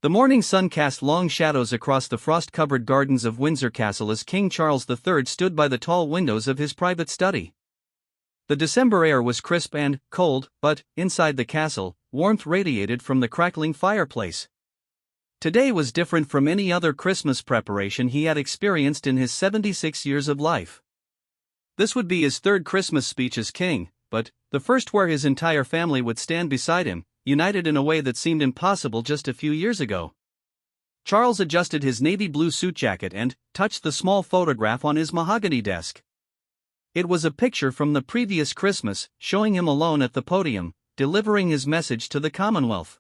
The morning sun cast long shadows across the frost-covered gardens of Windsor Castle as King Charles III stood by the tall windows of his private study. The December air was crisp and cold, but, inside the castle, warmth radiated from the crackling fireplace. Today was different from any other Christmas preparation he had experienced in his 76 years of life. This would be his third Christmas speech as king, but the first where his entire family would stand beside him, united in a way that seemed impossible just a few years ago. Charles adjusted his navy blue suit jacket and touched the small photograph on his mahogany desk. It was a picture from the previous Christmas, showing him alone at the podium, delivering his message to the Commonwealth.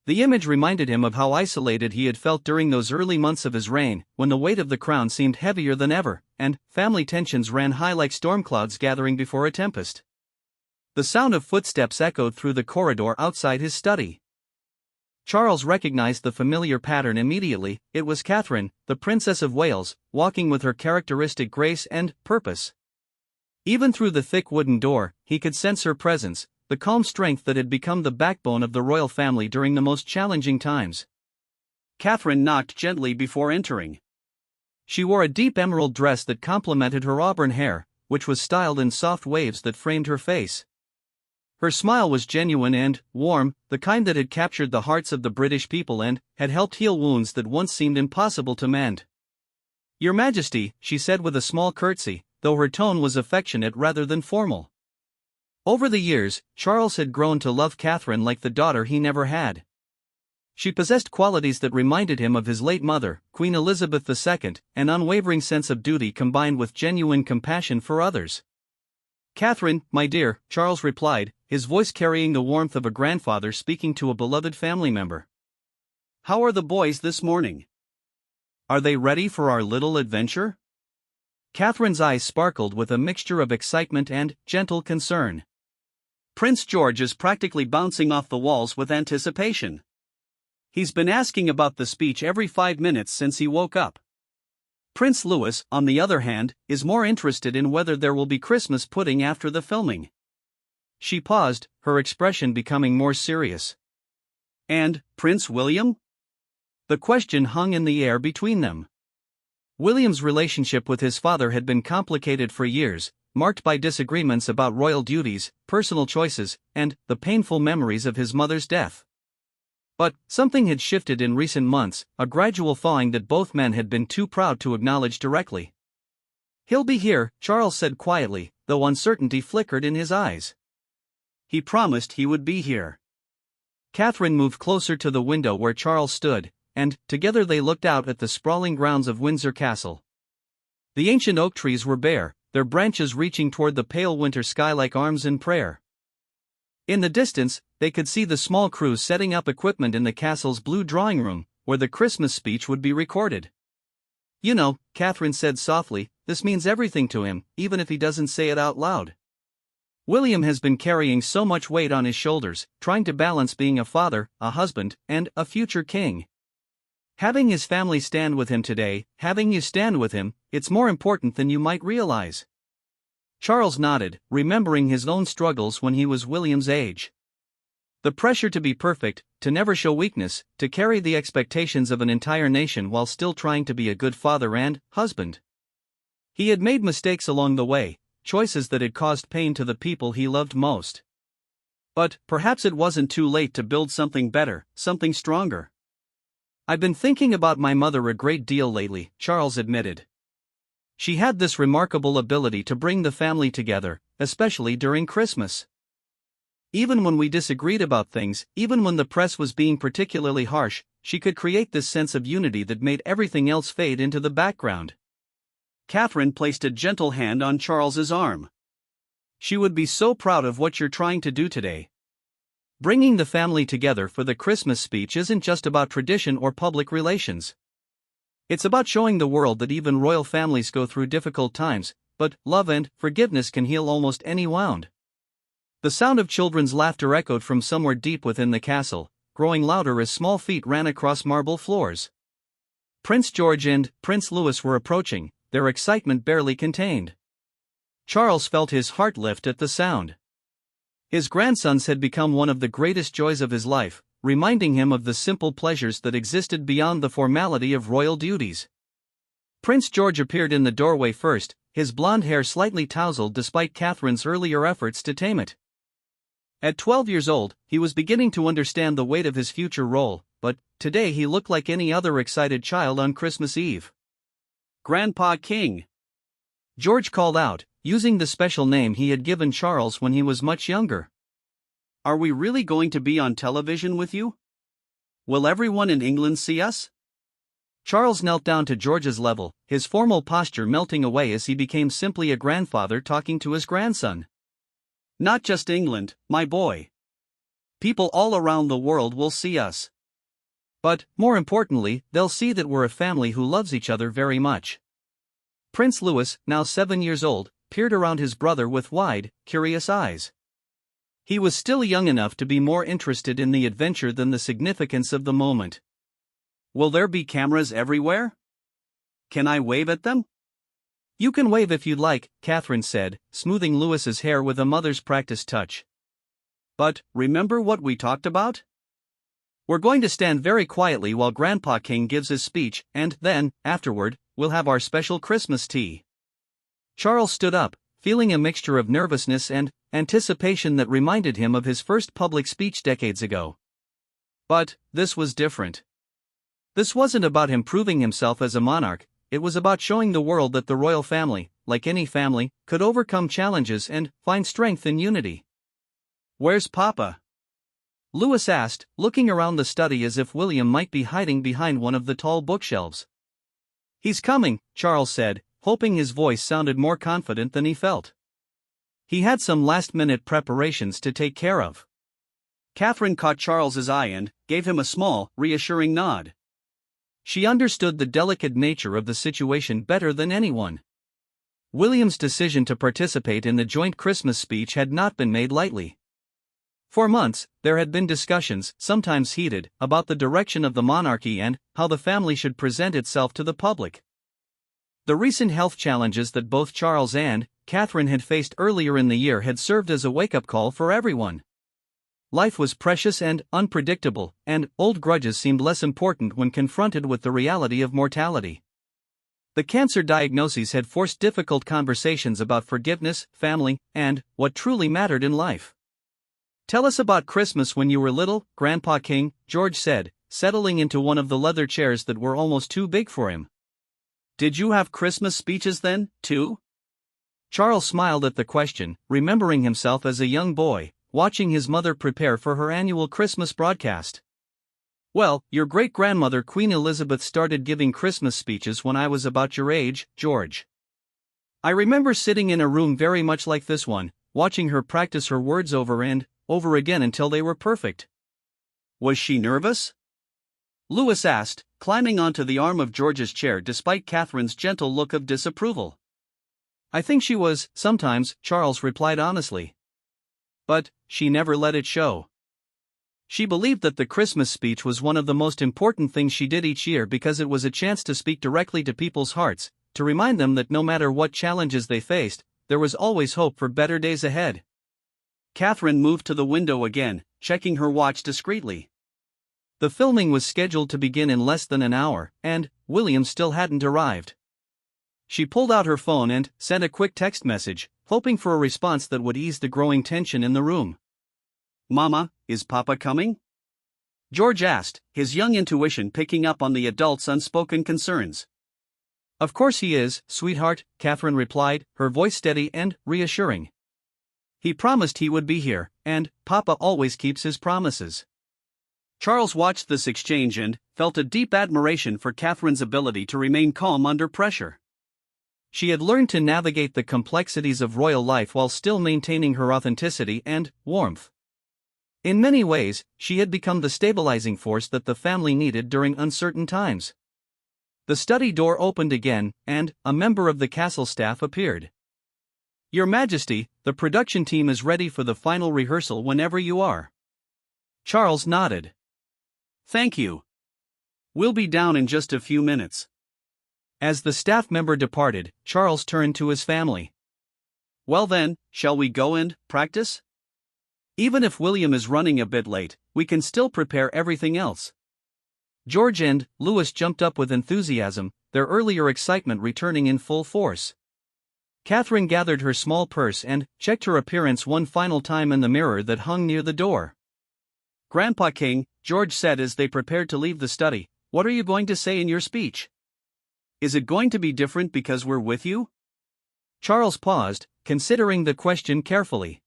The image reminded him of how isolated he had felt during those early months of his reign, when the weight of the crown seemed heavier than ever, and family tensions ran high like storm clouds gathering before a tempest. The sound of footsteps echoed through the corridor outside his study. Charles recognized the familiar pattern immediately. It was Catherine, the Princess of Wales, walking with her characteristic grace and purpose. Even through the thick wooden door, he could sense her presence, the calm strength that had become the backbone of the royal family during the most challenging times. Catherine knocked gently before entering. She wore a deep emerald dress that complemented her auburn hair, which was styled in soft waves that framed her face. Her smile was genuine and warm, the kind that had captured the hearts of the British people and had helped heal wounds that once seemed impossible to mend. "Your Majesty," she said with a small curtsy, though her tone was affectionate rather than formal. Over the years, Charles had grown to love Catherine like the daughter he never had. She possessed qualities that reminded him of his late mother, Queen Elizabeth II, an unwavering sense of duty combined with genuine compassion for others. "Catherine, my dear," Charles replied, his voice carrying the warmth of a grandfather speaking to a beloved family member. "How are the boys this morning? Are they ready for our little adventure?" Catherine's eyes sparkled with a mixture of excitement and gentle concern. "Prince George is practically bouncing off the walls with anticipation. He's been asking about the speech every 5 minutes since he woke up. Prince Louis, on the other hand, is more interested in whether there will be Christmas pudding after the filming." She paused, her expression becoming more serious. "And Prince William?" The question hung in the air between them. William's relationship with his father had been complicated for years, marked by disagreements about royal duties, personal choices, and the painful memories of his mother's death. But something had shifted in recent months, a gradual thawing that both men had been too proud to acknowledge directly. "He'll be here," Charles said quietly, though uncertainty flickered in his eyes. "He promised he would be here." Catherine moved closer to the window where Charles stood, and together they looked out at the sprawling grounds of Windsor Castle. The ancient oak trees were bare, their branches reaching toward the pale winter sky like arms in prayer. In the distance, they could see the small crew setting up equipment in the castle's blue drawing room, where the Christmas speech would be recorded. "You know," Catherine said softly, "this means everything to him, even if he doesn't say it out loud. William has been carrying so much weight on his shoulders, trying to balance being a father, a husband, and a future king. Having his family stand with him today, having you stand with him, it's more important than you might realize." Charles nodded, remembering his own struggles when he was William's age. The pressure to be perfect, to never show weakness, to carry the expectations of an entire nation while still trying to be a good father and husband. He had made mistakes along the way, choices that had caused pain to the people he loved most. But perhaps it wasn't too late to build something better, something stronger. "I've been thinking about my mother a great deal lately," Charles admitted. "She had this remarkable ability to bring the family together, especially during Christmas. Even when we disagreed about things, even when the press was being particularly harsh, she could create this sense of unity that made everything else fade into the background." Catherine placed a gentle hand on Charles's arm. "She would be so proud of what you're trying to do today. Bringing the family together for the Christmas speech isn't just about tradition or public relations. It's about showing the world that even royal families go through difficult times, but love and forgiveness can heal almost any wound." The sound of children's laughter echoed from somewhere deep within the castle, growing louder as small feet ran across marble floors. Prince George and Prince Louis were approaching, their excitement barely contained. Charles felt his heart lift at the sound. His grandsons had become one of the greatest joys of his life, reminding him of the simple pleasures that existed beyond the formality of royal duties. Prince George appeared in the doorway first, his blonde hair slightly tousled despite Catherine's earlier efforts to tame it. At 12 years old, he was beginning to understand the weight of his future role, but today he looked like any other excited child on Christmas Eve. "Grandpa King," George called out, using the special name he had given Charles when he was much younger. "Are we really going to be on television with you? Will everyone in England see us?" Charles knelt down to George's level, his formal posture melting away as he became simply a grandfather talking to his grandson. "Not just England, my boy. People all around the world will see us. But, more importantly, they'll see that we're a family who loves each other very much." Prince Louis, now 7 years old, peered around his brother with wide, curious eyes. He was still young enough to be more interested in the adventure than the significance of the moment. "Will there be cameras everywhere? Can I wave at them?" "You can wave if you'd like," Catherine said, smoothing Louis's hair with a mother's practiced touch. "But, remember what we talked about? We're going to stand very quietly while Grandpa King gives his speech, and then, afterward, we'll have our special Christmas tea." Charles stood up, feeling a mixture of nervousness and anticipation that reminded him of his first public speech decades ago. But this was different. This wasn't about him proving himself as a monarch, it was about showing the world that the royal family, like any family, could overcome challenges and find strength in unity. "Where's Papa?" Louis asked, looking around the study as if William might be hiding behind one of the tall bookshelves. "He's coming," Charles said, hoping his voice sounded more confident than he felt. He had some last-minute preparations to take care of. Catherine caught Charles's eye and gave him a small, reassuring nod. She understood the delicate nature of the situation better than anyone. William's decision to participate in the joint Christmas speech had not been made lightly. For months, there had been discussions, sometimes heated, about the direction of the monarchy and how the family should present itself to the public. The recent health challenges that both Charles and Catherine had faced earlier in the year had served as a wake-up call for everyone. Life was precious and unpredictable, and old grudges seemed less important when confronted with the reality of mortality. The cancer diagnoses had forced difficult conversations about forgiveness, family, and what truly mattered in life. "Tell us about Christmas when you were little, Grandpa King," George said, settling into one of the leather chairs that were almost too big for him. "Did you have Christmas speeches then, too?" Charles smiled at the question, remembering himself as a young boy, watching his mother prepare for her annual Christmas broadcast. "Well, your great-grandmother Queen Elizabeth started giving Christmas speeches when I was about your age, George. I remember sitting in a room very much like this one, watching her practice her words over and over again until they were perfect." "Was she nervous?" Louis asked, climbing onto the arm of George's chair despite Catherine's gentle look of disapproval. "I think she was, sometimes," Charles replied honestly. But she never let it show. She believed that the Christmas speech was one of the most important things she did each year because it was a chance to speak directly to people's hearts, to remind them that no matter what challenges they faced, there was always hope for better days ahead. Catherine moved to the window again, checking her watch discreetly. The filming was scheduled to begin in less than an hour, and William still hadn't arrived. She pulled out her phone and sent a quick text message, hoping for a response that would ease the growing tension in the room. "Mama, is Papa coming?" George asked, his young intuition picking up on the adult's unspoken concerns. "Of course he is, sweetheart," Catherine replied, her voice steady and reassuring. "He promised he would be here, and Papa always keeps his promises." Charles watched this exchange and felt a deep admiration for Catherine's ability to remain calm under pressure. She had learned to navigate the complexities of royal life while still maintaining her authenticity and warmth. In many ways, she had become the stabilizing force that the family needed during uncertain times. The study door opened again, and a member of the castle staff appeared. "Your Majesty, the production team is ready for the final rehearsal whenever you are." Charles nodded. "Thank you. We'll be down in just a few minutes." As the staff member departed, Charles turned to his family. "Well then, shall we go and practice?" Even if William is running a bit late, we can still prepare everything else." George and Louis jumped up with enthusiasm, their earlier excitement returning in full force. Catherine gathered her small purse and checked her appearance one final time in the mirror that hung near the door. "Grandpa King," George said as they prepared to leave the study, "what are you going to say in your speech? Is it going to be different because we're with you?" Charles paused, considering the question carefully.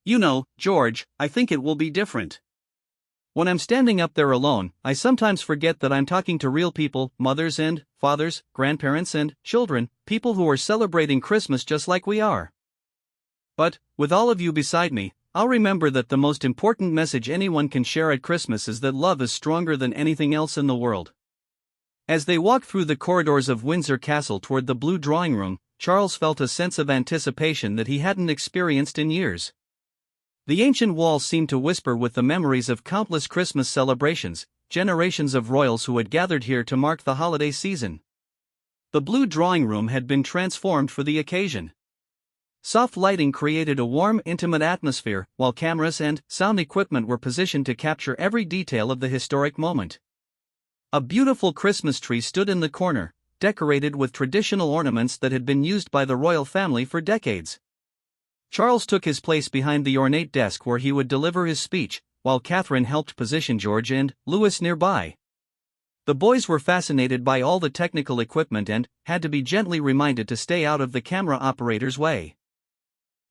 "You know, George, I think it will be different. When I'm standing up there alone, I sometimes forget that I'm talking to real people, mothers and fathers, grandparents and children, people who are celebrating Christmas just like we are. But, with all of you beside me, I'll remember that the most important message anyone can share at Christmas is that love is stronger than anything else in the world." As they walked through the corridors of Windsor Castle toward the blue drawing room, Charles felt a sense of anticipation that he hadn't experienced in years. The ancient walls seemed to whisper with the memories of countless Christmas celebrations, generations of royals who had gathered here to mark the holiday season. The blue drawing room had been transformed for the occasion. Soft lighting created a warm, intimate atmosphere, while cameras and sound equipment were positioned to capture every detail of the historic moment. A beautiful Christmas tree stood in the corner, decorated with traditional ornaments that had been used by the royal family for decades. Charles took his place behind the ornate desk where he would deliver his speech, while Catherine helped position George and Louis nearby. The boys were fascinated by all the technical equipment and had to be gently reminded to stay out of the camera operator's way.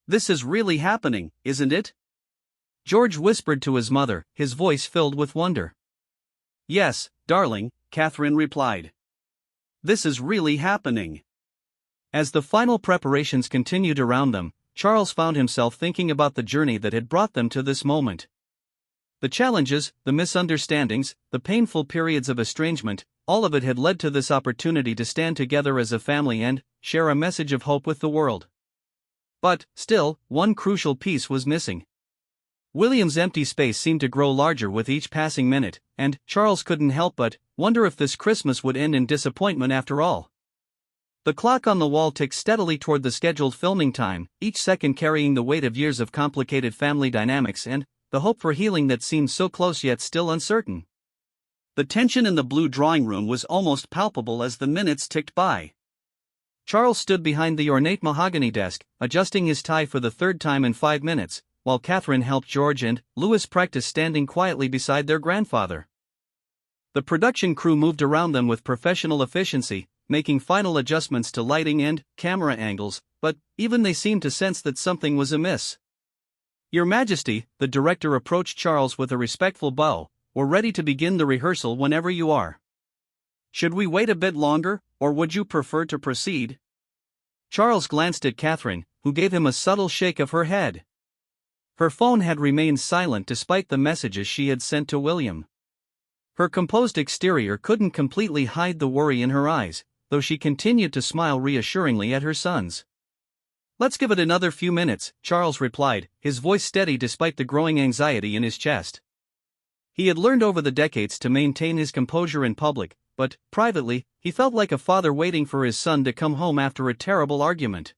"This is really happening, isn't it?" George whispered to his mother, his voice filled with wonder. "Yes, darling," Catherine replied. "This is really happening." As the final preparations continued around them, Charles found himself thinking about the journey that had brought them to this moment. The challenges, the misunderstandings, the painful periods of estrangement, all of it had led to this opportunity to stand together as a family and share a message of hope with the world. But, still, one crucial piece was missing. William's empty space seemed to grow larger with each passing minute, and Charles couldn't help but wonder if this Christmas would end in disappointment after all. The clock on the wall ticked steadily toward the scheduled filming time, each second carrying the weight of years of complicated family dynamics and the hope for healing that seemed so close yet still uncertain. The tension in the blue drawing room was almost palpable as the minutes ticked by. Charles stood behind the ornate mahogany desk, adjusting his tie for the third time in 5 minutes, while Catherine helped George and Louis practice standing quietly beside their grandfather. The production crew moved around them with professional efficiency, making final adjustments to lighting and camera angles, but even they seemed to sense that something was amiss. "Your Majesty," the director approached Charles with a respectful bow, "we're ready to begin the rehearsal whenever you are. Should we wait a bit longer, or would you prefer to proceed?" Charles glanced at Catherine, who gave him a subtle shake of her head. Her phone had remained silent despite the messages she had sent to William. Her composed exterior couldn't completely hide the worry in her eyes, though she continued to smile reassuringly at her sons. "Let's give it another few minutes," Charles replied, his voice steady despite the growing anxiety in his chest. He had learned over the decades to maintain his composure in public, but, privately, he felt like a father waiting for his son to come home after a terrible argument.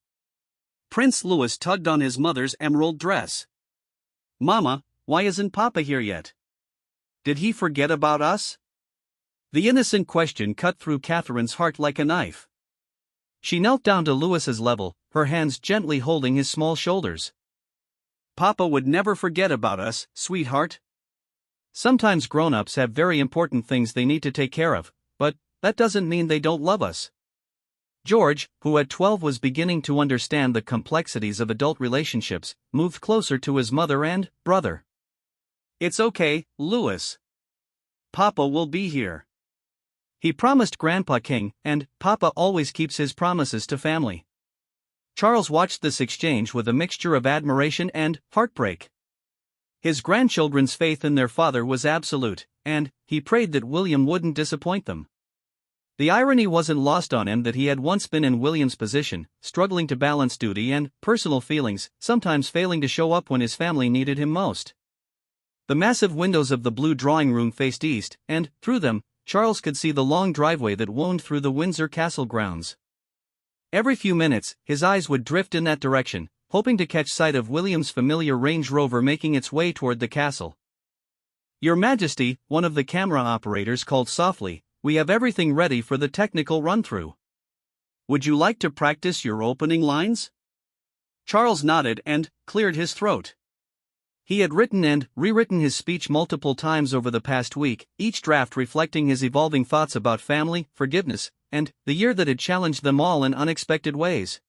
Prince Louis tugged on his mother's emerald dress. "Mama, why isn't Papa here yet? Did he forget about us?" The innocent question cut through Catherine's heart like a knife. She knelt down to Louis's level, her hands gently holding his small shoulders. "Papa would never forget about us, sweetheart. Sometimes grown-ups have very important things they need to take care of, but that doesn't mean they don't love us." George, who at 12 was beginning to understand the complexities of adult relationships, moved closer to his mother and brother. "It's okay, Louis. Papa will be here. He promised Grandpa King, and Papa always keeps his promises to family." Charles watched this exchange with a mixture of admiration and heartbreak. His grandchildren's faith in their father was absolute, and he prayed that William wouldn't disappoint them. The irony wasn't lost on him that he had once been in William's position, struggling to balance duty and personal feelings, sometimes failing to show up when his family needed him most. The massive windows of the blue drawing room faced east, and, through them, Charles could see the long driveway that wound through the Windsor Castle grounds. Every few minutes, his eyes would drift in that direction, hoping to catch sight of William's familiar Range Rover making its way toward the castle. Your Majesty, one of the camera operators called softly, we have everything ready for the technical run-through. Would you like to practice your opening lines? Charles nodded and cleared his throat. He had written and rewritten his speech multiple times over the past week, each draft reflecting his evolving thoughts about family, forgiveness, and the year that had challenged them all in unexpected ways.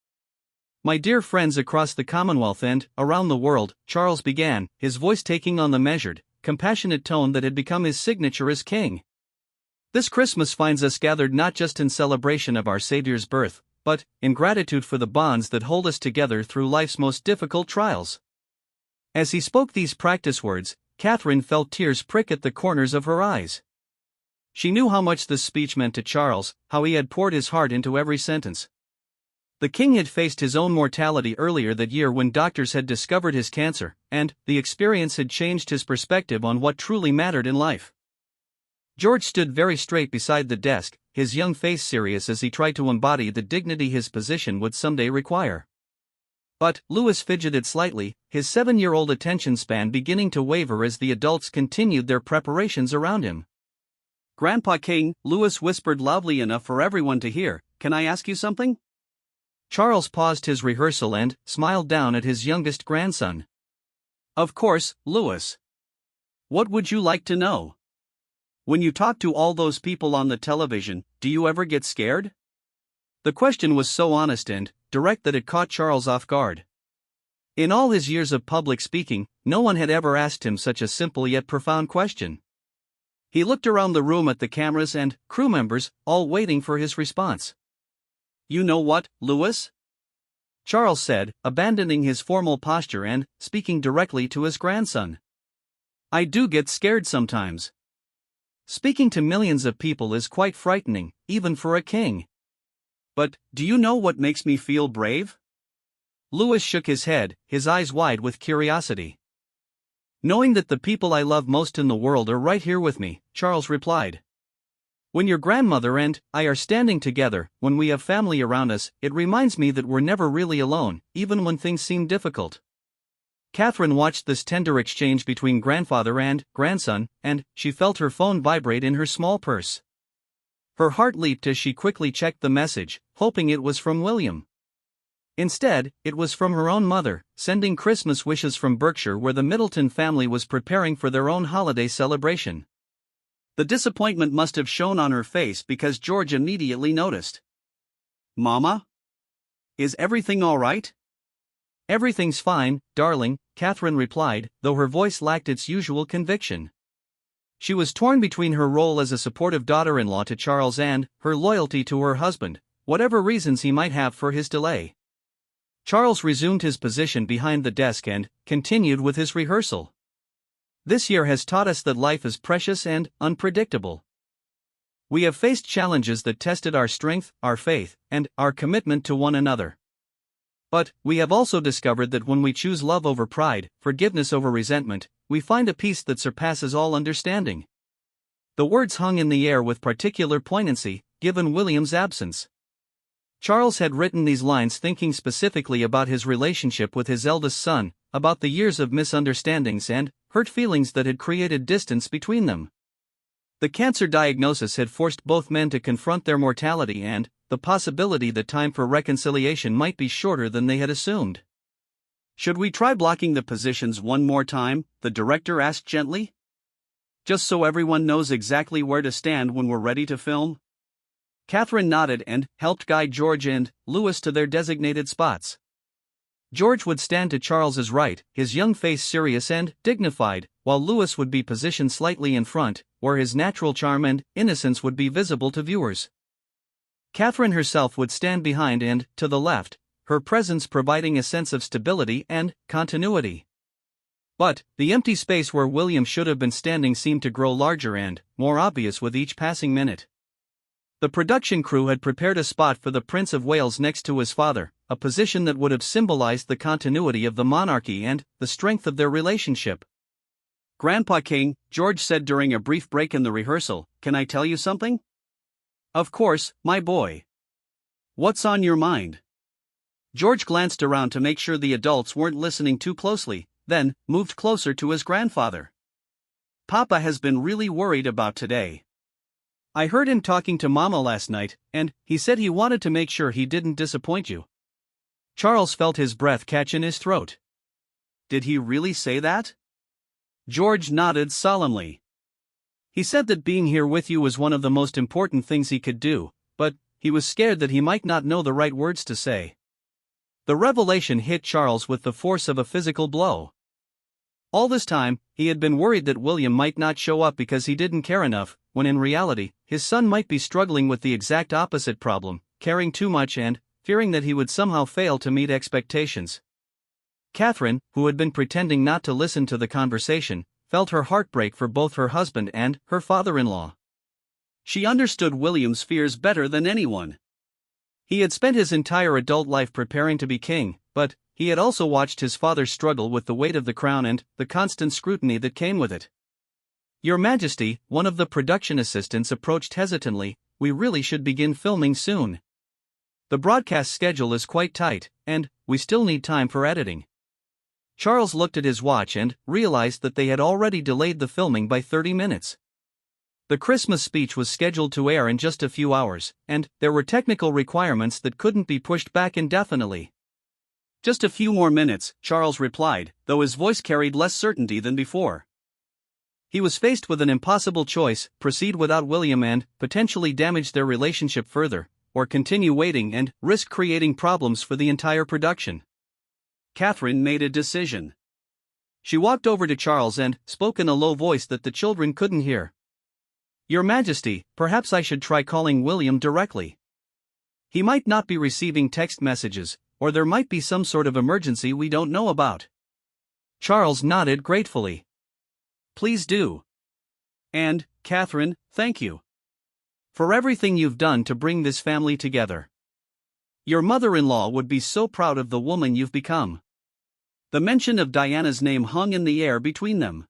My dear friends across the Commonwealth and around the world, Charles began, his voice taking on the measured, compassionate tone that had become his signature as king. This Christmas finds us gathered not just in celebration of our Savior's birth, but in gratitude for the bonds that hold us together through life's most difficult trials. As he spoke these practice words, Catherine felt tears prick at the corners of her eyes. She knew how much this speech meant to Charles, how he had poured his heart into every sentence. The king had faced his own mortality earlier that year when doctors had discovered his cancer, and the experience had changed his perspective on what truly mattered in life. George stood very straight beside the desk, his young face serious as he tried to embody the dignity his position would someday require. But Louis fidgeted slightly, his 7-year-old attention span beginning to waver as the adults continued their preparations around him. "Grandpa King," Louis whispered loudly enough for everyone to hear, "can I ask you something?" Charles paused his rehearsal and smiled down at his youngest grandson. "Of course, Louis. What would you like to know? When you talk to all those people on the television, do you ever get scared?" The question was so honest and direct that it caught Charles off guard. In all his years of public speaking, no one had ever asked him such a simple yet profound question. He looked around the room at the cameras and crew members, all waiting for his response. "You know what, Louis?" Charles said, abandoning his formal posture and speaking directly to his grandson. "I do get scared sometimes. Speaking to millions of people is quite frightening, even for a king. But, do you know what makes me feel brave?" Louis shook his head, his eyes wide with curiosity. "Knowing that the people I love most in the world are right here with me," Charles replied. "When your grandmother and I are standing together, when we have family around us, it reminds me that we're never really alone, even when things seem difficult." Catherine watched this tender exchange between grandfather and grandson, and she felt her phone vibrate in her small purse. Her heart leaped as she quickly checked the message, hoping it was from William. Instead, it was from her own mother, sending Christmas wishes from Berkshire where the Middleton family was preparing for their own holiday celebration. The disappointment must have shown on her face because George immediately noticed. "Mama? Is everything all right?" "Everything's fine, darling," Catherine replied, though her voice lacked its usual conviction. She was torn between her role as a supportive daughter-in-law to Charles and her loyalty to her husband, whatever reasons he might have for his delay. Charles resumed his position behind the desk and continued with his rehearsal. "This year has taught us that life is precious and unpredictable. We have faced challenges that tested our strength, our faith, and our commitment to one another. But we have also discovered that when we choose love over pride, forgiveness over resentment, we find a peace that surpasses all understanding." The words hung in the air with particular poignancy, given William's absence. Charles had written these lines thinking specifically about his relationship with his eldest son, about the years of misunderstandings and hurt feelings that had created distance between them. The cancer diagnosis had forced both men to confront their mortality and the possibility that time for reconciliation might be shorter than they had assumed. "Should we try blocking the positions one more time?" the director asked gently. "Just so everyone knows exactly where to stand when we're ready to film?" Catherine nodded and helped guide George and Louis to their designated spots. George would stand to Charles's right, his young face serious and dignified, while Louis would be positioned slightly in front, where his natural charm and innocence would be visible to viewers. Catherine herself would stand behind and to the left, her presence providing a sense of stability and continuity. But the empty space where William should have been standing seemed to grow larger and more obvious with each passing minute. The production crew had prepared a spot for the Prince of Wales next to his father, a position that would have symbolized the continuity of the monarchy and the strength of their relationship. "Grandpa King," George said during a brief break in the rehearsal, "can I tell you something?" "Of course, my boy. What's on your mind?" George glanced around to make sure the adults weren't listening too closely, then moved closer to his grandfather. Papa has been really worried about today. I heard him talking to Mama last night, and he said he wanted to make sure he didn't disappoint you. Charles felt his breath catch in his throat. Did he really say that? George nodded solemnly. He said that being here with you was one of the most important things he could do, but he was scared that he might not know the right words to say. The revelation hit Charles with the force of a physical blow. All this time, he had been worried that William might not show up because he didn't care enough, when in reality, his son might be struggling with the exact opposite problem, caring too much and fearing that he would somehow fail to meet expectations. Catherine, who had been pretending not to listen to the conversation, felt her heart break for both her husband and her father-in-law. She understood William's fears better than anyone. He had spent his entire adult life preparing to be king, but he had also watched his father struggle with the weight of the crown and the constant scrutiny that came with it. "Your Majesty," one of the production assistants approached hesitantly, "we really should begin filming soon. The broadcast schedule is quite tight, and we still need time for editing." Charles looked at his watch and realized that they had already delayed the filming by 30 minutes. The Christmas speech was scheduled to air in just a few hours, and there were technical requirements that couldn't be pushed back indefinitely. "Just a few more minutes," Charles replied, though his voice carried less certainty than before. He was faced with an impossible choice: proceed without William and potentially damage their relationship further, or continue waiting and risk creating problems for the entire production. Catherine made a decision. She walked over to Charles and spoke in a low voice that the children couldn't hear. "Your Majesty, perhaps I should try calling William directly. He might not be receiving text messages, or there might be some sort of emergency we don't know about." Charles nodded gratefully. "Please do. And, Catherine, thank you for everything you've done to bring this family together. Your mother-in-law would be so proud of the woman you've become." The mention of Diana's name hung in the air between them.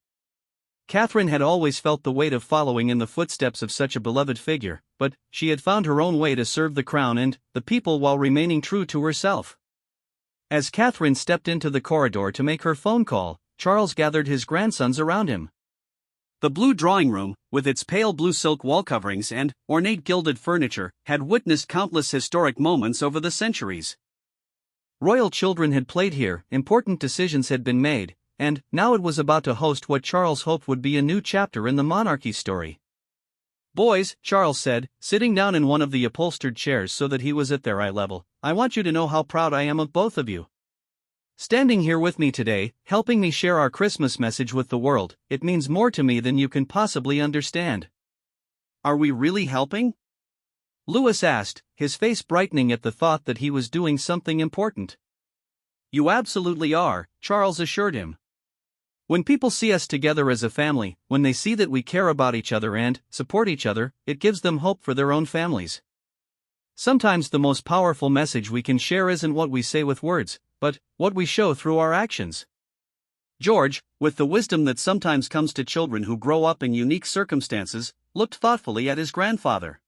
Catherine had always felt the weight of following in the footsteps of such a beloved figure, but she had found her own way to serve the crown and the people while remaining true to herself. As Catherine stepped into the corridor to make her phone call, Charles gathered his grandsons around him. The blue drawing room, with its pale blue silk wall coverings and ornate gilded furniture, had witnessed countless historic moments over the centuries. Royal children had played here, important decisions had been made, and now it was about to host what Charles hoped would be a new chapter in the monarchy story. "Boys," Charles said, sitting down in one of the upholstered chairs so that he was at their eye level, "I want you to know how proud I am of both of you. Standing here with me today, helping me share our Christmas message with the world, it means more to me than you can possibly understand." "Are we really helping?" Louis asked, his face brightening at the thought that he was doing something important. "You absolutely are," Charles assured him. "When people see us together as a family, when they see that we care about each other and support each other, it gives them hope for their own families. Sometimes the most powerful message we can share isn't what we say with words, but what we show through our actions." George, with the wisdom that sometimes comes to children who grow up in unique circumstances, looked thoughtfully at his grandfather.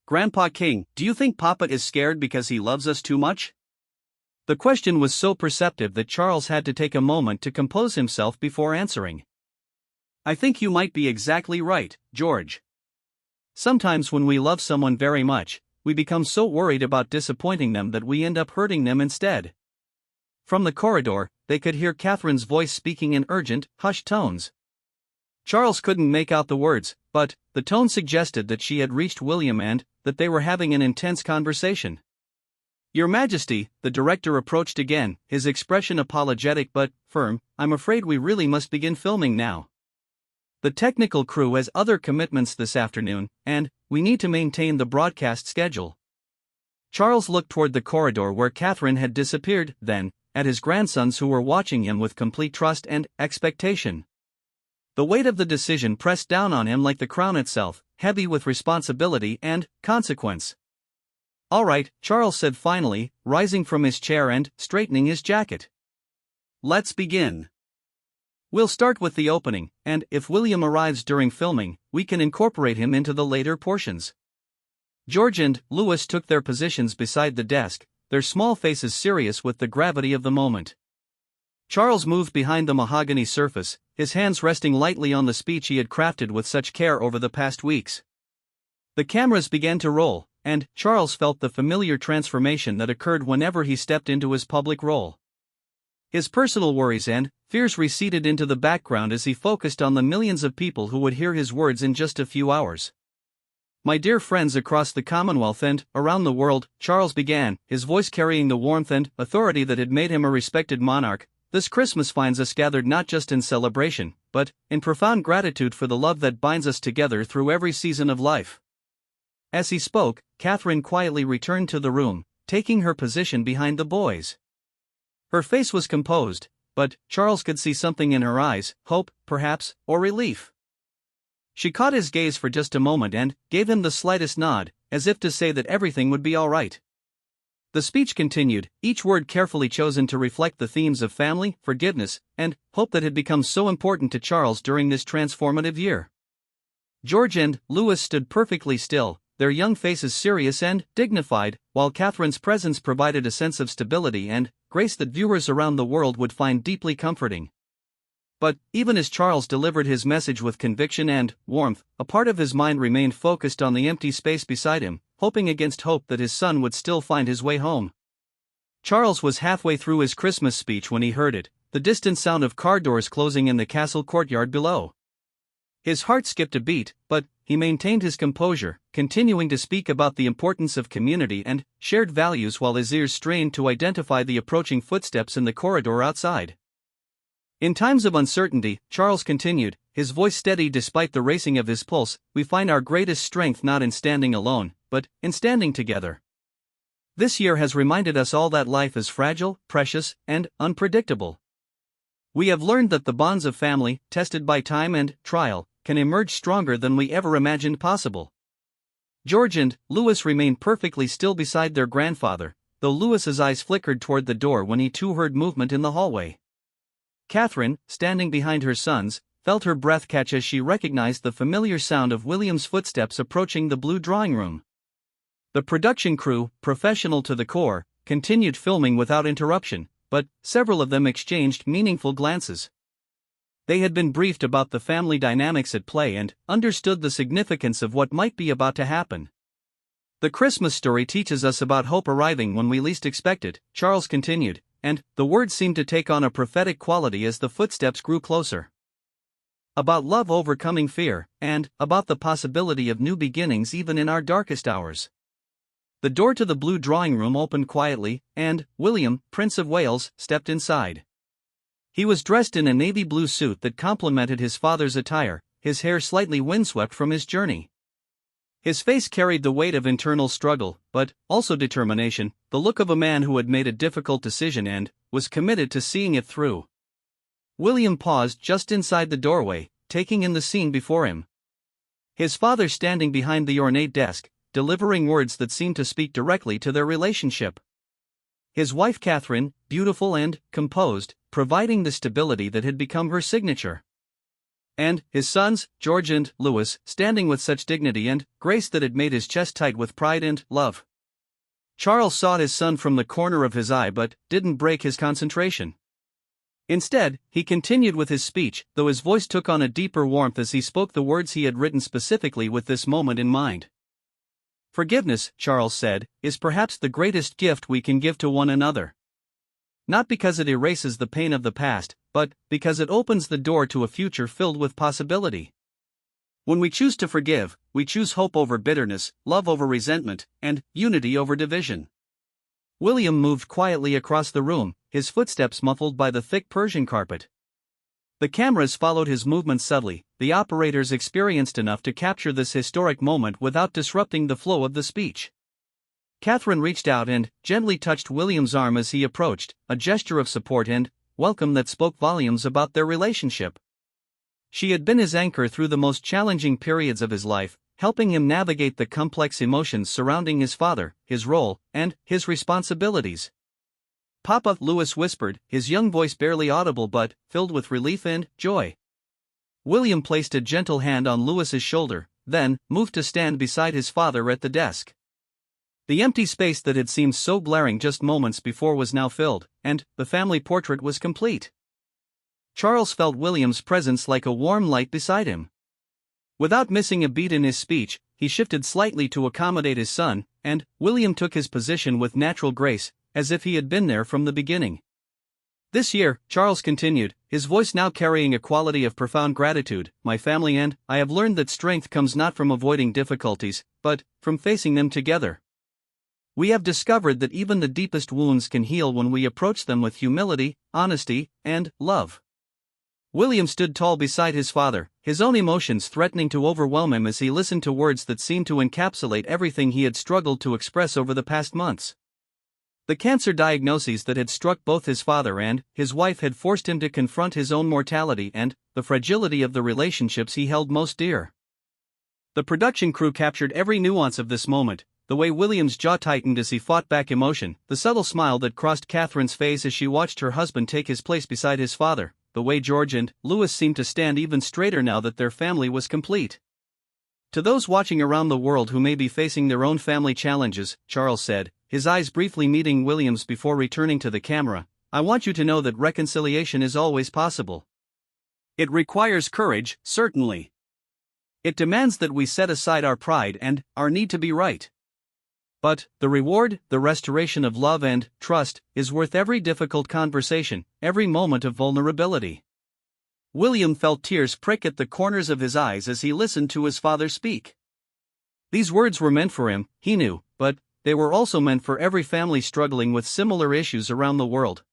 "Grandpa King, do you think Papa is scared because he loves us too much?" The question was so perceptive that Charles had to take a moment to compose himself before answering. "I think you might be exactly right, George. Sometimes when we love someone very much, we become so worried about disappointing them that we end up hurting them instead." From the corridor, they could hear Catherine's voice speaking in urgent, hushed tones. Charles couldn't make out the words, but the tone suggested that she had reached William and that they were having an intense conversation. "Your Majesty," the director approached again, his expression apologetic but firm, "I'm afraid we really must begin filming now. The technical crew has other commitments this afternoon, and we need to maintain the broadcast schedule." Charles looked toward the corridor where Catherine had disappeared, then at his grandsons who were watching him with complete trust and expectation. The weight of the decision pressed down on him like the crown itself, heavy with responsibility and consequence. "All right," Charles said finally, rising from his chair and straightening his jacket. "Let's begin. We'll start with the opening, and if William arrives during filming, we can incorporate him into the later portions." George and Louis took their positions beside the desk, their small faces serious with the gravity of the moment. Charles moved behind the mahogany surface, his hands resting lightly on the speech he had crafted with such care over the past weeks. The cameras began to roll, and Charles felt the familiar transformation that occurred whenever he stepped into his public role. His personal worries and fears receded into the background as he focused on the millions of people who would hear his words in just a few hours. "My dear friends across the Commonwealth and around the world," Charles began, his voice carrying the warmth and authority that had made him a respected monarch, "this Christmas finds us gathered not just in celebration, but in profound gratitude for the love that binds us together through every season of life." As he spoke, Catherine quietly returned to the room, taking her position behind the boys. Her face was composed, but Charles could see something in her eyes, hope, perhaps, or relief. She caught his gaze for just a moment and gave him the slightest nod, as if to say that everything would be all right. The speech continued, each word carefully chosen to reflect the themes of family, forgiveness, and hope that had become so important to Charles during this transformative year. George and Louis stood perfectly still, their young faces serious and dignified, while Catherine's presence provided a sense of stability and grace that viewers around the world would find deeply comforting. But even as Charles delivered his message with conviction and warmth, a part of his mind remained focused on the empty space beside him, hoping against hope that his son would still find his way home. Charles was halfway through his Christmas speech when he heard it, the distant sound of car doors closing in the castle courtyard below. His heart skipped a beat, but he maintained his composure, continuing to speak about the importance of community and shared values while his ears strained to identify the approaching footsteps in the corridor outside. "In times of uncertainty," Charles continued, his voice steady despite the racing of his pulse, "we find our greatest strength not in standing alone, but in standing together. This year has reminded us all that life is fragile, precious, and unpredictable. We have learned that the bonds of family, tested by time and trial, can emerge stronger than we ever imagined possible." George and Louis remained perfectly still beside their grandfather, though Louis's eyes flickered toward the door when he too heard movement in the hallway. Catherine, standing behind her sons, felt her breath catch as she recognized the familiar sound of William's footsteps approaching the blue drawing room. The production crew, professional to the core, continued filming without interruption, but several of them exchanged meaningful glances. They had been briefed about the family dynamics at play and understood the significance of what might be about to happen. "The Christmas story teaches us about hope arriving when we least expect it," Charles continued, and the words seemed to take on a prophetic quality as the footsteps grew closer. "About love overcoming fear, and about the possibility of new beginnings even in our darkest hours." The door to the blue drawing room opened quietly, and William, Prince of Wales, stepped inside. He was dressed in a navy blue suit that complemented his father's attire, his hair slightly windswept from his journey. His face carried the weight of internal struggle, but also determination, the look of a man who had made a difficult decision and was committed to seeing it through. William paused just inside the doorway, taking in the scene before him. His father standing behind the ornate desk, delivering words that seemed to speak directly to their relationship. His wife Catherine, beautiful and composed, providing the stability that had become her signature. And his sons, George and Louis, standing with such dignity and grace that it made his chest tight with pride and love. Charles saw his son from the corner of his eye but didn't break his concentration. Instead, he continued with his speech, though his voice took on a deeper warmth as he spoke the words he had written specifically with this moment in mind. "Forgiveness," Charles said, "is perhaps the greatest gift we can give to one another. Not because it erases the pain of the past, but because it opens the door to a future filled with possibility. When we choose to forgive, we choose hope over bitterness, love over resentment, and unity over division." William moved quietly across the room, his footsteps muffled by the thick Persian carpet. The cameras followed his movements subtly, the operators experienced enough to capture this historic moment without disrupting the flow of the speech. Catherine reached out and gently touched William's arm as he approached, a gesture of support and welcome that spoke volumes about their relationship. She had been his anchor through the most challenging periods of his life, helping him navigate the complex emotions surrounding his father, his role, and his responsibilities. "Papa," Louis whispered, his young voice barely audible but filled with relief and joy. William placed a gentle hand on Louis's shoulder, then moved to stand beside his father at the desk. The empty space that had seemed so glaring just moments before was now filled, and the family portrait was complete. Charles felt William's presence like a warm light beside him. Without missing a beat in his speech, he shifted slightly to accommodate his son, and William took his position with natural grace, as if he had been there from the beginning. This year, Charles continued, his voice now carrying a quality of profound gratitude, my family and I have learned that strength comes not from avoiding difficulties, but from facing them together. We have discovered that even the deepest wounds can heal when we approach them with humility, honesty, and love. William stood tall beside his father, his own emotions threatening to overwhelm him as he listened to words that seemed to encapsulate everything he had struggled to express over the past months. The cancer diagnoses that had struck both his father and his wife had forced him to confront his own mortality and the fragility of the relationships he held most dear. The production crew captured every nuance of this moment, the way William's jaw tightened as he fought back emotion, the subtle smile that crossed Catherine's face as she watched her husband take his place beside his father, the way George and Louis seemed to stand even straighter now that their family was complete. To those watching around the world who may be facing their own family challenges, Charles said, his eyes briefly meeting William's before returning to the camera, I want you to know that reconciliation is always possible. It requires courage, certainly. It demands that we set aside our pride and our need to be right. But the reward, the restoration of love and trust, is worth every difficult conversation, every moment of vulnerability. William felt tears prick at the corners of his eyes as he listened to his father speak. These words were meant for him, he knew, but they were also meant for every family struggling with similar issues around the world.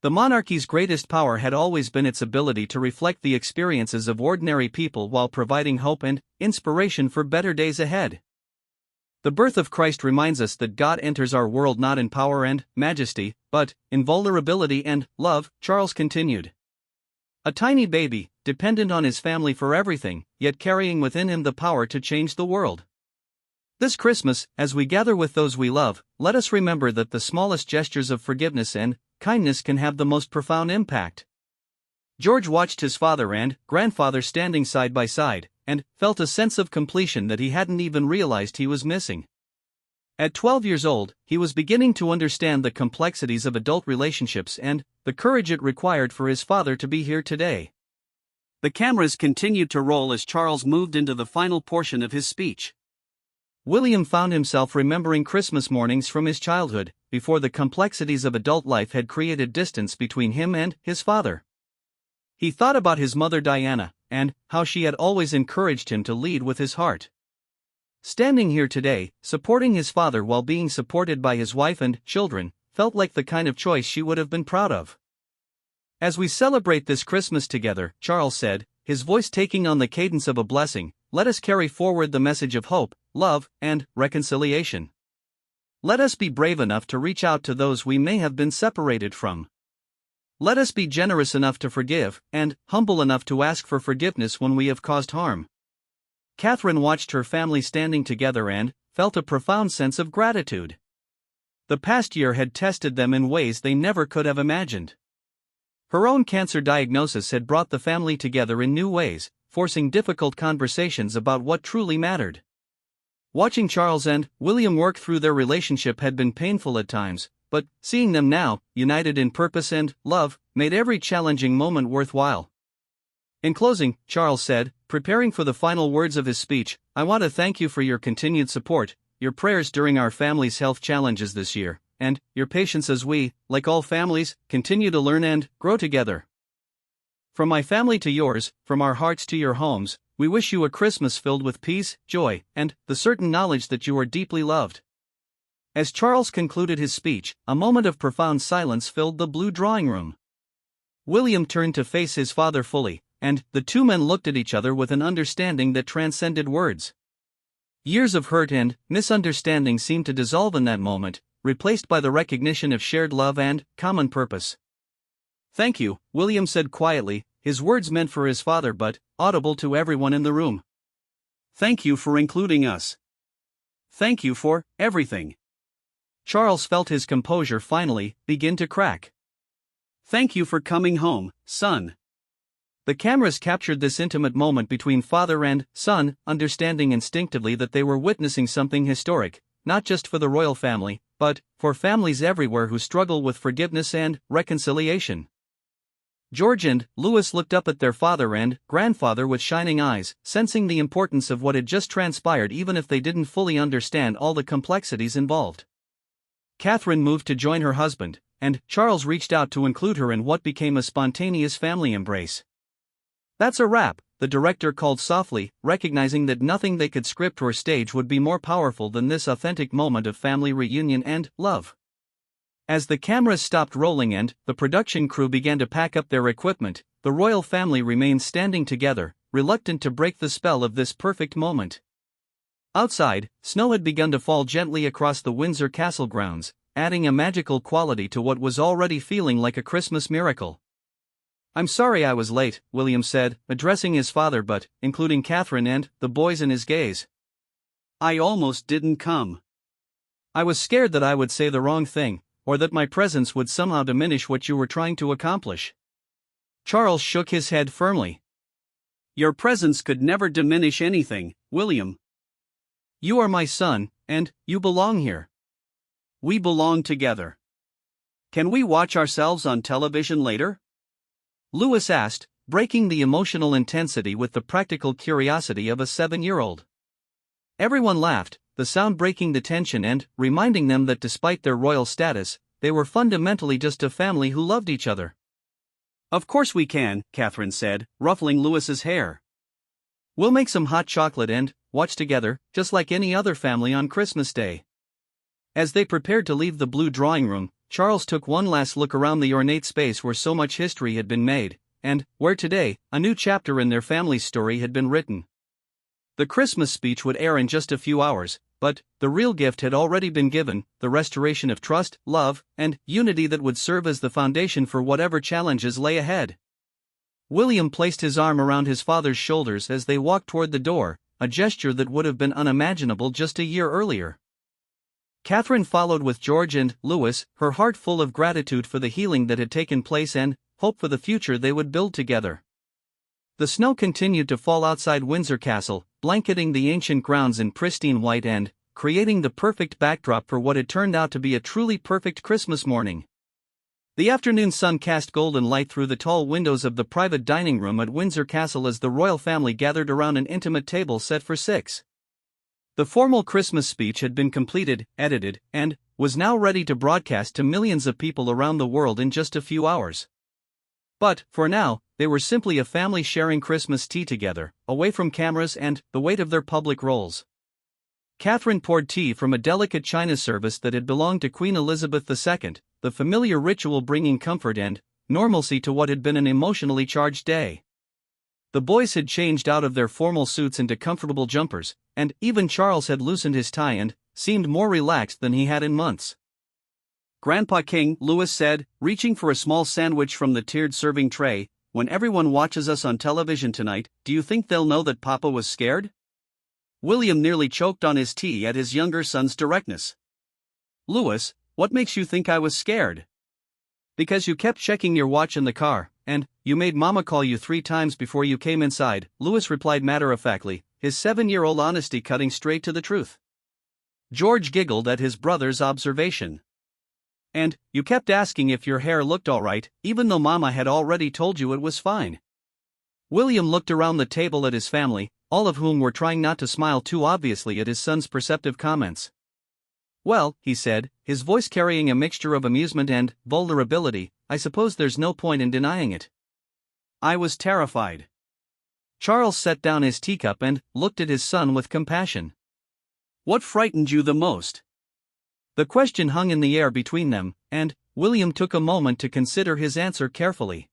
The monarchy's greatest power had always been its ability to reflect the experiences of ordinary people while providing hope and inspiration for better days ahead. The birth of Christ reminds us that God enters our world not in power and majesty, but in vulnerability and love, Charles continued. A tiny baby, dependent on his family for everything, yet carrying within him the power to change the world. This Christmas, as we gather with those we love, let us remember that the smallest gestures of forgiveness and kindness can have the most profound impact. George watched his father and grandfather standing side by side, and felt a sense of completion that he hadn't even realized he was missing. At 12 years old, he was beginning to understand the complexities of adult relationships and the courage it required for his father to be here today. The cameras continued to roll as Charles moved into the final portion of his speech. William found himself remembering Christmas mornings from his childhood, before the complexities of adult life had created distance between him and his father. He thought about his mother Diana, and how she had always encouraged him to lead with his heart. Standing here today, supporting his father while being supported by his wife and children, felt like the kind of choice she would have been proud of. As we celebrate this Christmas together, Charles said, his voice taking on the cadence of a blessing, let us carry forward the message of hope, love, and reconciliation. Let us be brave enough to reach out to those we may have been separated from. Let us be generous enough to forgive, and humble enough to ask for forgiveness when we have caused harm. Catherine watched her family standing together and felt a profound sense of gratitude. The past year had tested them in ways they never could have imagined. Her own cancer diagnosis had brought the family together in new ways, forcing difficult conversations about what truly mattered. Watching Charles and William work through their relationship had been painful at times, but seeing them now, united in purpose and love, made every challenging moment worthwhile. In closing, Charles said, preparing for the final words of his speech, I want to thank you for your continued support, your prayers during our family's health challenges this year, and your patience as we, like all families, continue to learn and grow together. From my family to yours, from our hearts to your homes, we wish you a Christmas filled with peace, joy, and the certain knowledge that you are deeply loved. As Charles concluded his speech, a moment of profound silence filled the blue drawing room. William turned to face his father fully, and the two men looked at each other with an understanding that transcended words. Years of hurt and misunderstanding seemed to dissolve in that moment, replaced by the recognition of shared love and common purpose. Thank you, William said quietly, his words meant for his father but audible to everyone in the room. Thank you for including us. Thank you for everything. Charles felt his composure finally begin to crack. Thank you for coming home, son. The cameras captured this intimate moment between father and son, understanding instinctively that they were witnessing something historic, not just for the royal family, but for families everywhere who struggle with forgiveness and reconciliation. George and Louis looked up at their father and grandfather with shining eyes, sensing the importance of what had just transpired even if they didn't fully understand all the complexities involved. Catherine moved to join her husband, and Charles reached out to include her in what became a spontaneous family embrace. "That's a wrap," the director called softly, recognizing that nothing they could script or stage would be more powerful than this authentic moment of family reunion and love. As the cameras stopped rolling and the production crew began to pack up their equipment, the royal family remained standing together, reluctant to break the spell of this perfect moment. Outside, snow had begun to fall gently across the Windsor Castle grounds, adding a magical quality to what was already feeling like a Christmas miracle. "I'm sorry I was late," William said, addressing his father but including Catherine and the boys in his gaze. "I almost didn't come. I was scared that I would say the wrong thing, or that my presence would somehow diminish what you were trying to accomplish." Charles shook his head firmly. "Your presence could never diminish anything, William. You are my son, and you belong here. We belong together. Can we watch ourselves on television later?" Louis asked, breaking the emotional intensity with the practical curiosity of a 7-year-old. Everyone laughed, the sound breaking the tension and reminding them that despite their royal status, they were fundamentally just a family who loved each other. "Of course we can," Catherine said, ruffling Louis's hair. "We'll make some hot chocolate and watch together, just like any other family on Christmas Day." As they prepared to leave the blue drawing room, Charles took one last look around the ornate space where so much history had been made, and where today, a new chapter in their family's story had been written. The Christmas speech would air in just a few hours, but the real gift had already been given, the restoration of trust, love, and unity that would serve as the foundation for whatever challenges lay ahead. William placed his arm around his father's shoulders as they walked toward the door, a gesture that would have been unimaginable just a year earlier. Catherine followed with George and Louis, her heart full of gratitude for the healing that had taken place and hope for the future they would build together. The snow continued to fall outside Windsor Castle, blanketing the ancient grounds in pristine white and creating the perfect backdrop for what had turned out to be a truly perfect Christmas morning. The afternoon sun cast golden light through the tall windows of the private dining room at Windsor Castle as the royal family gathered around an intimate table set for 6. The formal Christmas speech had been completed, edited, and was now ready to broadcast to millions of people around the world in just a few hours. But, for now, they were simply a family sharing Christmas tea together, away from cameras and the weight of their public roles. Catherine poured tea from a delicate china service that had belonged to Queen Elizabeth II, the familiar ritual bringing comfort and normalcy to what had been an emotionally charged day. The boys had changed out of their formal suits into comfortable jumpers, and even Charles had loosened his tie and seemed more relaxed than he had in months. "Grandpa King," Louis said, reaching for a small sandwich from the tiered serving tray, "when everyone watches us on television tonight, do you think they'll know that Papa was scared?" William nearly choked on his tea at his younger son's directness. "Louis, what makes you think I was scared?" "Because you kept checking your watch in the car, and you made Mama call you 3 times before you came inside," Louis replied matter-of-factly, his 7-year-old honesty cutting straight to the truth. George giggled at his brother's observation. "And you kept asking if your hair looked all right, even though Mama had already told you it was fine." William looked around the table at his family, all of whom were trying not to smile too obviously at his son's perceptive comments. "Well," he said, his voice carrying a mixture of amusement and vulnerability, "I suppose there's no point in denying it. I was terrified." Charles set down his teacup and looked at his son with compassion. "What frightened you the most?" The question hung in the air between them, and William took a moment to consider his answer carefully.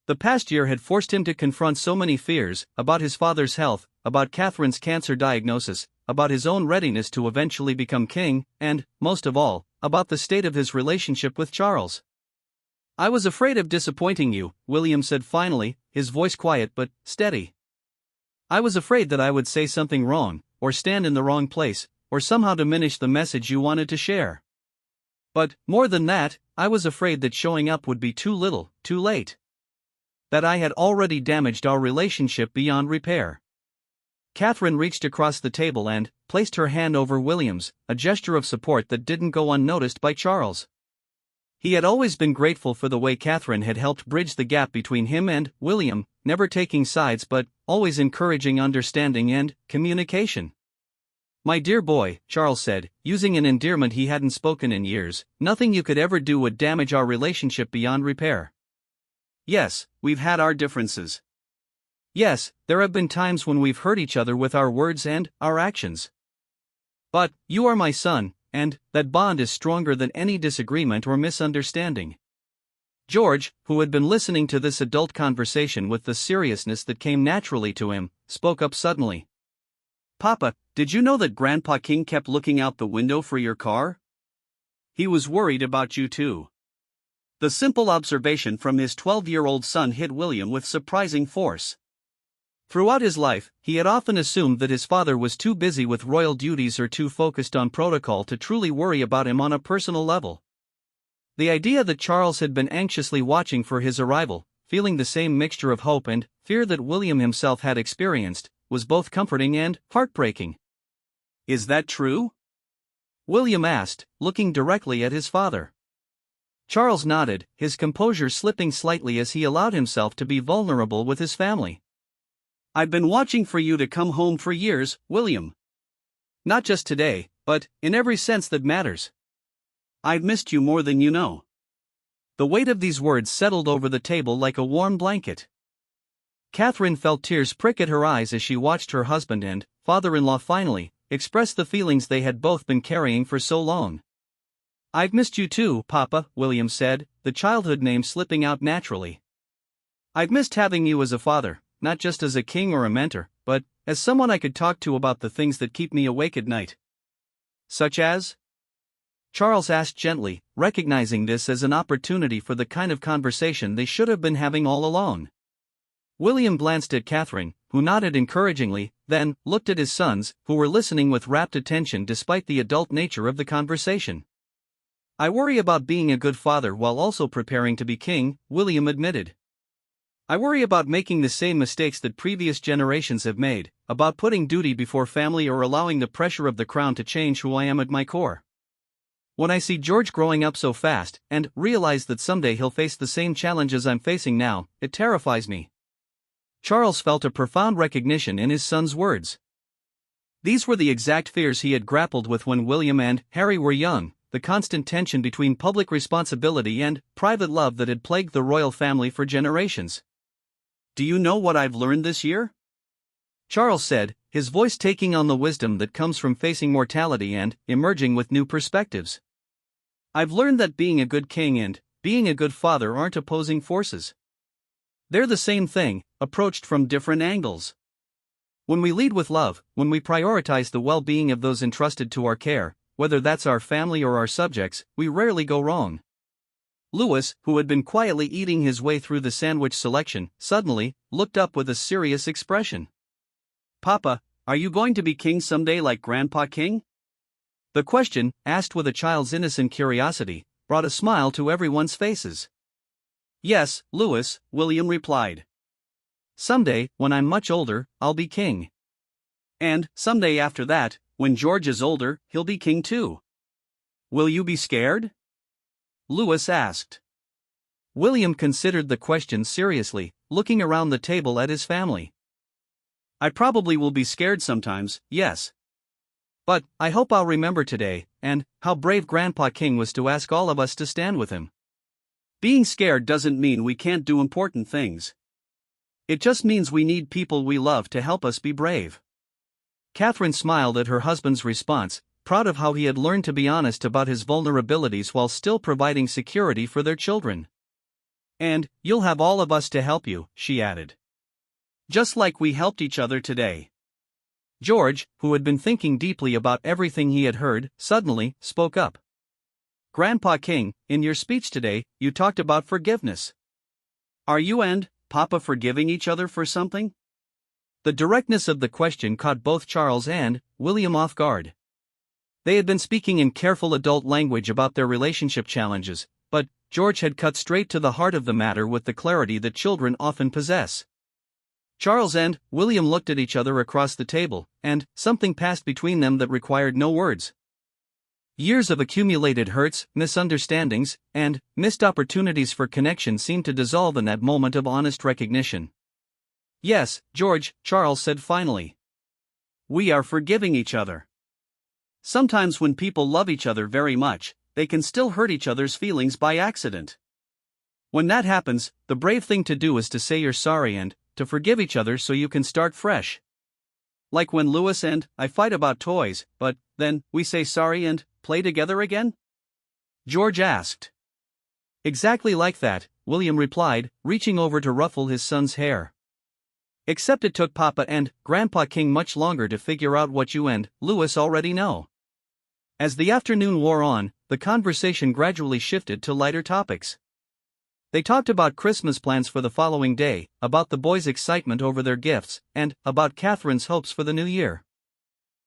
The past year had forced him to confront so many fears, about his father's health, about Catherine's cancer diagnosis, about his own readiness to eventually become king, and, most of all, about the state of his relationship with Charles. "I was afraid of disappointing you," William said finally, his voice quiet but steady. "I was afraid that I would say something wrong, or stand in the wrong place, or somehow diminish the message you wanted to share. But, more than that, I was afraid that showing up would be too little, too late. That I had already damaged our relationship beyond repair." Catherine reached across the table and placed her hand over William's, a gesture of support that didn't go unnoticed by Charles. He had always been grateful for the way Catherine had helped bridge the gap between him and William, never taking sides but always encouraging understanding and communication. "My dear boy," Charles said, using an endearment he hadn't spoken in years, "nothing you could ever do would damage our relationship beyond repair. Yes, we've had our differences. Yes, there have been times when we've hurt each other with our words and our actions. But you are my son, and that bond is stronger than any disagreement or misunderstanding." George, who had been listening to this adult conversation with the seriousness that came naturally to him, spoke up suddenly. "Papa, did you know that Grandpa King kept looking out the window for your car? He was worried about you too." The simple observation from his 12-year-old son hit William with surprising force. Throughout his life, he had often assumed that his father was too busy with royal duties or too focused on protocol to truly worry about him on a personal level. The idea that Charles had been anxiously watching for his arrival, feeling the same mixture of hope and fear that William himself had experienced, was both comforting and heartbreaking. "Is that true?" William asked, looking directly at his father. Charles nodded, his composure slipping slightly as he allowed himself to be vulnerable with his family. "I've been watching for you to come home for years, William. Not just today, but in every sense that matters. I've missed you more than you know." The weight of these words settled over the table like a warm blanket. Catherine felt tears prick at her eyes as she watched her husband and father-in-law finally express the feelings they had both been carrying for so long. "I've missed you too, Papa," William said, the childhood name slipping out naturally. "I've missed having you as a father. Not just as a king or a mentor, but as someone I could talk to about the things that keep me awake at night." "Such as?" Charles asked gently, recognizing this as an opportunity for the kind of conversation they should have been having all along. William glanced at Catherine, who nodded encouragingly, then looked at his sons, who were listening with rapt attention despite the adult nature of the conversation. "I worry about being a good father while also preparing to be king," William admitted. "I worry about making the same mistakes that previous generations have made, about putting duty before family or allowing the pressure of the crown to change who I am at my core. When I see George growing up so fast, and realize that someday he'll face the same challenges I'm facing now, it terrifies me." Charles felt a profound recognition in his son's words. These were the exact fears he had grappled with when William and Harry were young, the constant tension between public responsibility and private love that had plagued the royal family for generations. "Do you know what I've learned this year?" Charles said, his voice taking on the wisdom that comes from facing mortality and emerging with new perspectives. "I've learned that being a good king and being a good father aren't opposing forces. They're the same thing, approached from different angles. When we lead with love, when we prioritize the well-being of those entrusted to our care, whether that's our family or our subjects, we rarely go wrong." Louis, who had been quietly eating his way through the sandwich selection, suddenly looked up with a serious expression. "Papa, are you going to be king someday like Grandpa King?" The question, asked with a child's innocent curiosity, brought a smile to everyone's faces. "Yes, Louis," William replied. "Someday, when I'm much older, I'll be king. And someday after that, when George is older, he'll be king too." "Will you be scared?" Louis asked. William considered the question seriously, looking around the table at his family. "I probably will be scared sometimes, yes. But I hope I'll remember today, and how brave Grandpa King was to ask all of us to stand with him. Being scared doesn't mean we can't do important things. It just means we need people we love to help us be brave." Catherine smiled at her husband's response, proud of how he had learned to be honest about his vulnerabilities while still providing security for their children. "And you'll have all of us to help you," she added. "Just like we helped each other today." George, who had been thinking deeply about everything he had heard, suddenly spoke up. "Grandpa King, in your speech today, you talked about forgiveness. Are you and Papa forgiving each other for something?" The directness of the question caught both Charles and William off guard. They had been speaking in careful adult language about their relationship challenges, but George had cut straight to the heart of the matter with the clarity that children often possess. Charles and William looked at each other across the table, and something passed between them that required no words. Years of accumulated hurts, misunderstandings, and missed opportunities for connection seemed to dissolve in that moment of honest recognition. "Yes, George," Charles said finally. "We are forgiving each other. Sometimes when people love each other very much, they can still hurt each other's feelings by accident. When that happens, the brave thing to do is to say you're sorry and to forgive each other so you can start fresh. Like when Louis and I fight about toys, but then we say sorry and play together again?" George asked. "Exactly like that," William replied, reaching over to ruffle his son's hair. "Except it took Papa and Grandpa King much longer to figure out what you and Louis already know." As the afternoon wore on, the conversation gradually shifted to lighter topics. They talked about Christmas plans for the following day, about the boys' excitement over their gifts, and about Catherine's hopes for the new year.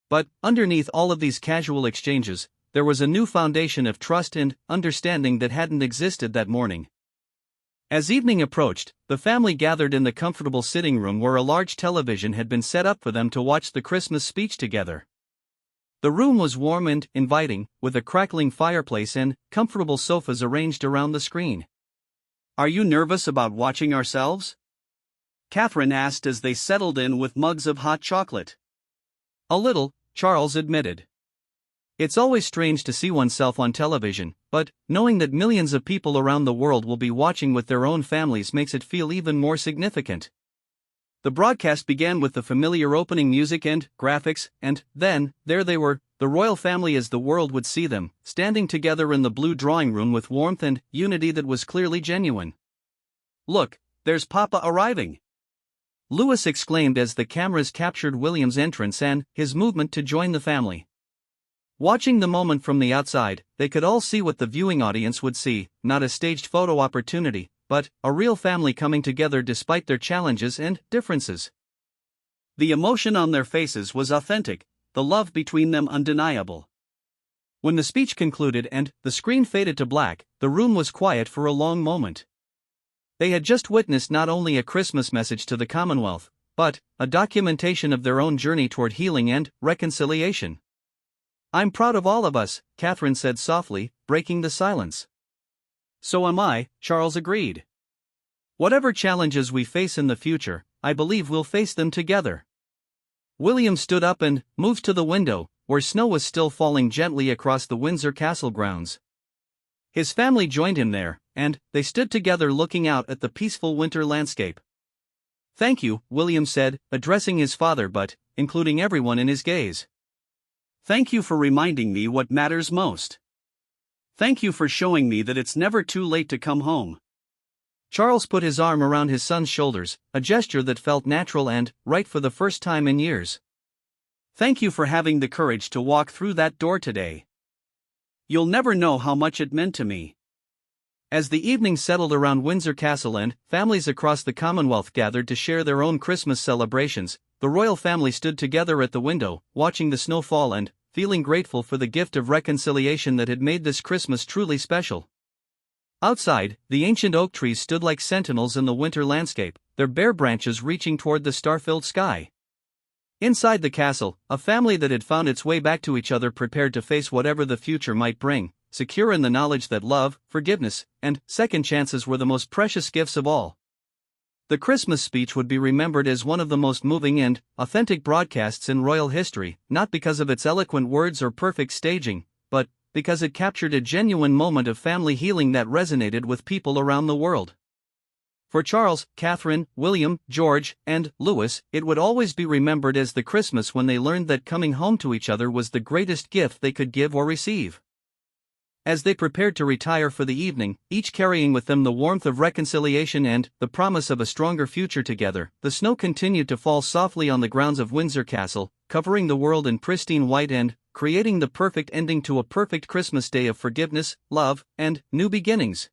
But underneath all of these casual exchanges, there was a new foundation of trust and understanding that hadn't existed that morning. As evening approached, the family gathered in the comfortable sitting room where a large television had been set up for them to watch the Christmas speech together. The room was warm and inviting, with a crackling fireplace and comfortable sofas arranged around the screen. "Are you nervous about watching ourselves?" Catherine asked as they settled in with mugs of hot chocolate. "A little," Charles admitted. "It's always strange to see oneself on television, but knowing that millions of people around the world will be watching with their own families makes it feel even more significant." The broadcast began with the familiar opening music and graphics, and then, there they were, the royal family as the world would see them, standing together in the blue drawing room with warmth and unity that was clearly genuine. "Look, there's Papa arriving!" Louis exclaimed as the cameras captured William's entrance and his movement to join the family. Watching the moment from the outside, they could all see what the viewing audience would see, not a staged photo opportunity, but a real family coming together despite their challenges and differences. The emotion on their faces was authentic, the love between them undeniable. When the speech concluded and the screen faded to black, the room was quiet for a long moment. They had just witnessed not only a Christmas message to the Commonwealth, but a documentation of their own journey toward healing and reconciliation. "I'm proud of all of us," Catherine said softly, breaking the silence. "So am I," Charles agreed. "Whatever challenges we face in the future, I believe we'll face them together." William stood up and moved to the window, where snow was still falling gently across the Windsor Castle grounds. His family joined him there, and they stood together looking out at the peaceful winter landscape. "Thank you," William said, addressing his father but including everyone in his gaze. "Thank you for reminding me what matters most. Thank you for showing me that it's never too late to come home." Charles put his arm around his son's shoulders, a gesture that felt natural and right for the first time in years. "Thank you for having the courage to walk through that door today. You'll never know how much it meant to me." As the evening settled around Windsor Castle and families across the Commonwealth gathered to share their own Christmas celebrations, the royal family stood together at the window, watching the snow fall and feeling grateful for the gift of reconciliation that had made this Christmas truly special. Outside, the ancient oak trees stood like sentinels in the winter landscape, their bare branches reaching toward the star-filled sky. Inside the castle, a family that had found its way back to each other prepared to face whatever the future might bring, secure in the knowledge that love, forgiveness, and second chances were the most precious gifts of all. The Christmas speech would be remembered as one of the most moving and authentic broadcasts in royal history, not because of its eloquent words or perfect staging, but because it captured a genuine moment of family healing that resonated with people around the world. For Charles, Catherine, William, George, and Louis, it would always be remembered as the Christmas when they learned that coming home to each other was the greatest gift they could give or receive. As they prepared to retire for the evening, each carrying with them the warmth of reconciliation and the promise of a stronger future together, the snow continued to fall softly on the grounds of Windsor Castle, covering the world in pristine white and creating the perfect ending to a perfect Christmas day of forgiveness, love, and new beginnings.